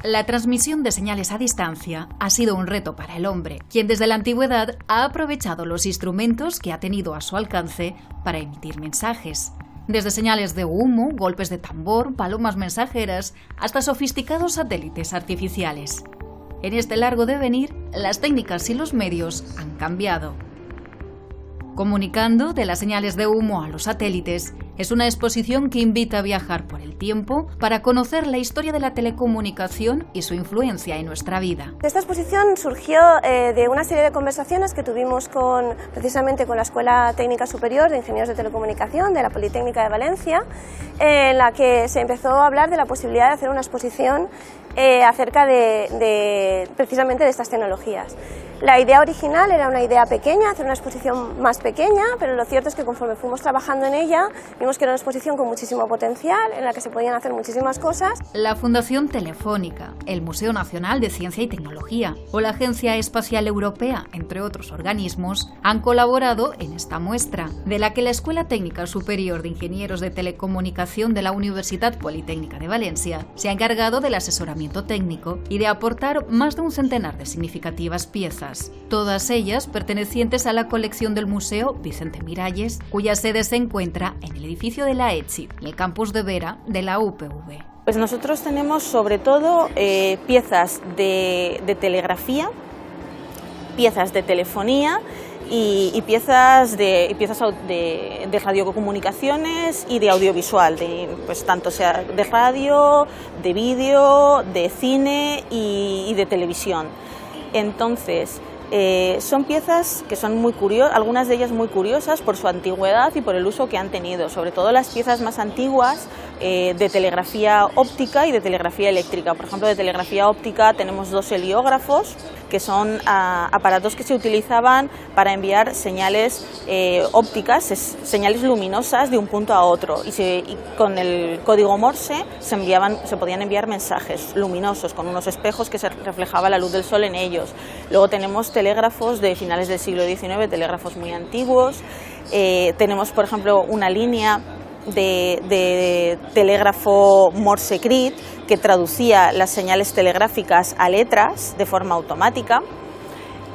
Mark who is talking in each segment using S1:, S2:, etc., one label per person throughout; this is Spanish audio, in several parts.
S1: La transmisión de señales a distancia ha sido un reto para el hombre, quien desde la antigüedad ha aprovechado los instrumentos que ha tenido a su alcance para emitir mensajes. Desde señales de humo, golpes de tambor, palomas mensajeras, hasta sofisticados satélites artificiales. En este largo devenir, las técnicas y los medios han cambiado. Comunicando de las señales de humo a los satélites, es una exposición que invita a viajar por el tiempo para conocer la historia de la telecomunicación y su influencia en nuestra vida.
S2: Esta exposición surgió de una serie de conversaciones que tuvimos precisamente con la Escuela Técnica Superior de Ingenieros de Telecomunicación de la Politécnica de Valencia, en la que se empezó a hablar de la posibilidad de hacer una exposición acerca precisamente de estas tecnologías. La idea original era una idea pequeña, hacer una exposición más pequeña, pero lo cierto es que conforme fuimos trabajando en ella, vimos que era una exposición con muchísimo potencial, en la que se podían hacer muchísimas cosas.
S1: La Fundación Telefónica, el Museo Nacional de Ciencia y Tecnología o la Agencia Espacial Europea, entre otros organismos, han colaborado en esta muestra, de la que la Escuela Técnica Superior de Ingenieros de Telecomunicación de la Universitat Politécnica de Valencia se ha encargado del asesoramiento técnico y de aportar más de un centenar de significativas piezas, todas ellas pertenecientes a la colección del Museo Vicente Miralles, cuya sede se encuentra en el edificio de la ETSI, en el campus de Vera de la UPV.
S3: Pues nosotros tenemos sobre todo piezas de telegrafía, piezas de telefonía y piezas de radiocomunicaciones y de audiovisual, pues tanto sea de radio, de vídeo, de cine y de televisión. Entonces, son piezas que son muy curiosas, algunas de ellas muy curiosas por su antigüedad y por el uso que han tenido, sobre todo las piezas más antiguas de telegrafía óptica y de telegrafía eléctrica. Por ejemplo, de telegrafía óptica tenemos dos heliógrafos, que son aparatos que se utilizaban para enviar señales ópticas, señales luminosas de un punto a otro, y con el código Morse se podían enviar mensajes luminosos con unos espejos que se reflejaba la luz del sol en ellos. Luego tenemos telégrafos de finales del siglo XIX, telégrafos muy antiguos. Tenemos, por ejemplo, una línea de telégrafo Morse-Crit que traducía las señales telegráficas a letras de forma automática.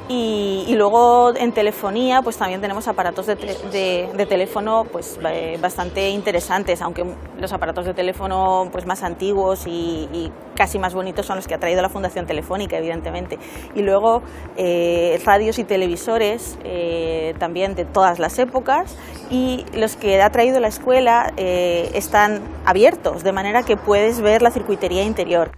S3: Y luego en telefonía pues también tenemos aparatos de teléfono pues bastante interesantes, aunque los aparatos de teléfono pues más antiguos y casi más bonitos son los que ha traído la Fundación Telefónica, evidentemente. Y luego radios y televisores también de todas las épocas, y los que ha traído la escuela están abiertos, de manera que puedes ver la circuitería interior.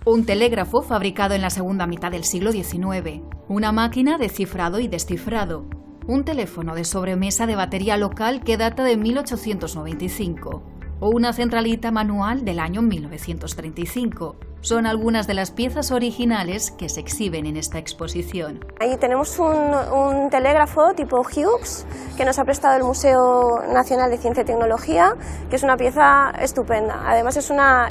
S1: Un telégrafo fabricado en la segunda mitad del siglo XIX, una máquina de cifrado y descifrado, un teléfono de sobremesa de batería local que data de 1895 o una centralita manual del año 1935. Son algunas de las piezas originales que se exhiben en esta exposición.
S2: Ahí tenemos un telégrafo tipo Hughes que nos ha prestado el Museo Nacional de Ciencia y Tecnología, que es una pieza estupenda. Además es una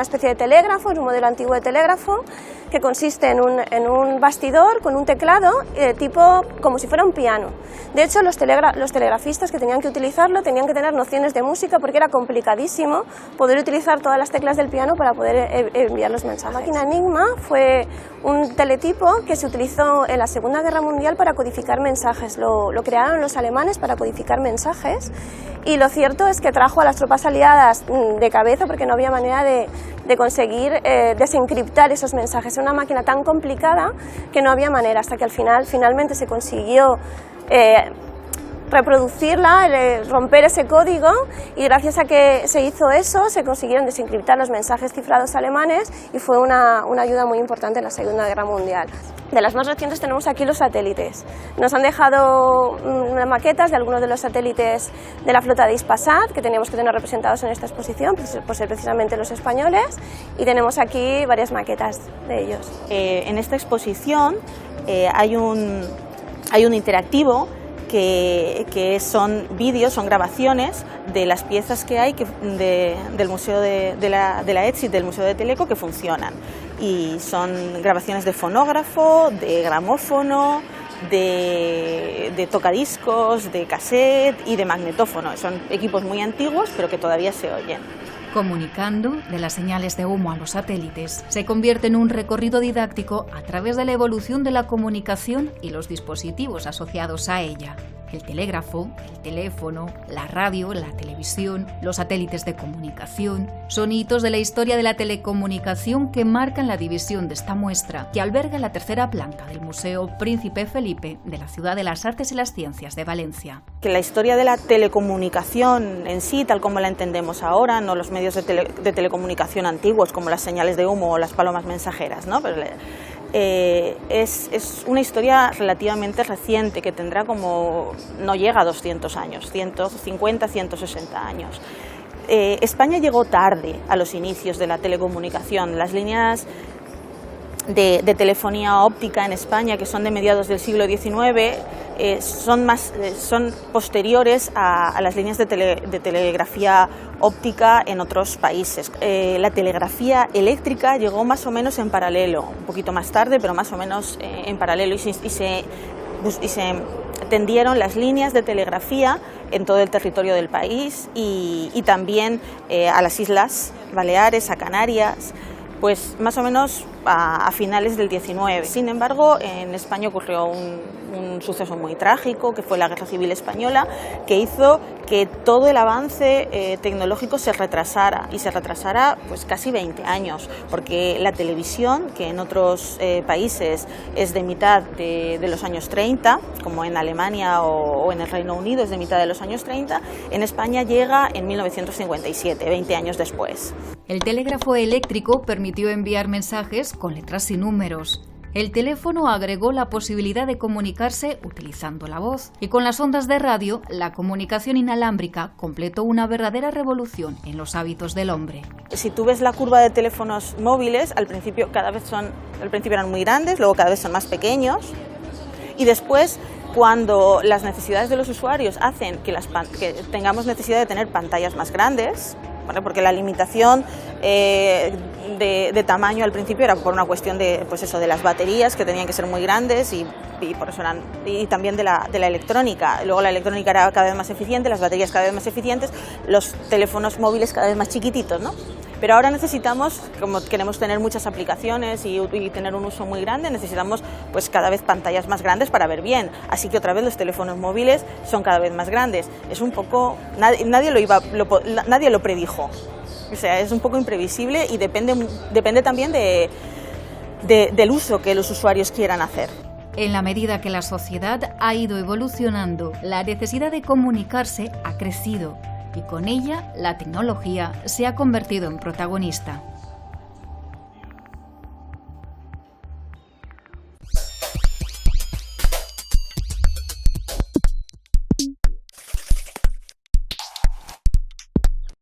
S2: especie de telégrafo, es un modelo antiguo de telégrafo que consiste en un bastidor con un teclado tipo como si fuera un piano. De hecho, los telegrafistas que tenían que utilizarlo tenían que tener nociones de música, porque era complicadísimo poder utilizar todas las teclas del piano para poder enviar los mensajes. La máquina Enigma fue un teletipo que se utilizó en la Segunda Guerra Mundial para codificar mensajes. Lo crearon los alemanes para codificar mensajes, y lo cierto es que trajo a las tropas aliadas de cabeza, porque no había manera de conseguir desencriptar esos mensajes. Era una máquina tan complicada que no había manera, hasta que finalmente se consiguió reproducirla, romper ese código, y gracias a que se hizo eso se consiguieron desencriptar los mensajes cifrados alemanes, y fue una ayuda muy importante en la Segunda Guerra Mundial. De las más recientes tenemos aquí los satélites. Nos han dejado maquetas de algunos de los satélites de la flota de Hispasat, que teníamos que tener representados en esta exposición, por ser precisamente los españoles, y tenemos aquí varias maquetas de ellos.
S3: En esta exposición hay un interactivo que son vídeos, son grabaciones de las piezas que hay del Museo de la ETSI, del Museo de Teleco, que funcionan. Y son grabaciones de fonógrafo, de gramófono, de tocadiscos, de cassette y de magnetófono. Son equipos muy antiguos, pero que todavía se oyen.
S1: Comunicando de las señales de humo a los satélites se convierte en un recorrido didáctico a través de la evolución de la comunicación y los dispositivos asociados a ella. El telégrafo, el teléfono, la radio, la televisión, los satélites de comunicación son hitos de la historia de la telecomunicación que marcan la división de esta muestra, que alberga la tercera planta del Museo Príncipe Felipe de la Ciudad de las Artes y las Ciencias de Valencia.
S3: Que la historia de la telecomunicación en sí, tal como la entendemos ahora, no los medios de telecomunicación antiguos como las señales de humo o las palomas mensajeras, ¿no? Pero, es una historia relativamente reciente que tendrá no llega a 200 años, 150, 160 años. España llegó tarde a los inicios de la telecomunicación. Las líneas de telefonía óptica en España, que son de mediados del siglo XIX, son posteriores a las líneas de telegrafía óptica en otros países. La telegrafía eléctrica llegó más o menos en paralelo, un poquito más tarde, pero más o menos en paralelo, y se tendieron las líneas de telegrafía en todo el territorio del país y también a las Islas Baleares, a Canarias, pues más o menos a finales del XIX. Sin embargo, en España ocurrió un suceso muy trágico, que fue la Guerra Civil Española, que hizo que todo el avance tecnológico se retrasara, y se retrasara pues casi 20 años, porque la televisión, que en otros países es de mitad de los años 30, como en Alemania o en el Reino Unido es de mitad de los años 30, en España llega en 1957, 20 años después.
S1: El telégrafo eléctrico permitió enviar mensajes con letras y números. El teléfono agregó la posibilidad de comunicarse utilizando la voz, y con las ondas de radio, la comunicación inalámbrica completó una verdadera revolución en los hábitos del hombre.
S3: Si tú ves la curva de teléfonos móviles, al principio eran muy grandes, luego cada vez son más pequeños, y después, cuando las necesidades de los usuarios hacen que tengamos necesidad de tener pantallas más grandes, ¿vale? Porque la limitación de tamaño al principio era por una cuestión de las baterías, que tenían que ser muy grandes, y por eso y también de la electrónica. Luego la electrónica era cada vez más eficiente, las baterías cada vez más eficientes, los teléfonos móviles cada vez más chiquititos, ¿no? Pero ahora necesitamos, como queremos tener muchas aplicaciones y tener un uso muy grande, necesitamos pues cada vez pantallas más grandes para ver bien. Así que otra vez los teléfonos móviles son cada vez más grandes. Es un poco, nadie lo predijo. O sea, es un poco imprevisible y depende también del uso que los usuarios quieran hacer.
S1: En la medida que la sociedad ha ido evolucionando, la necesidad de comunicarse ha crecido, y con ella la tecnología se ha convertido en protagonista.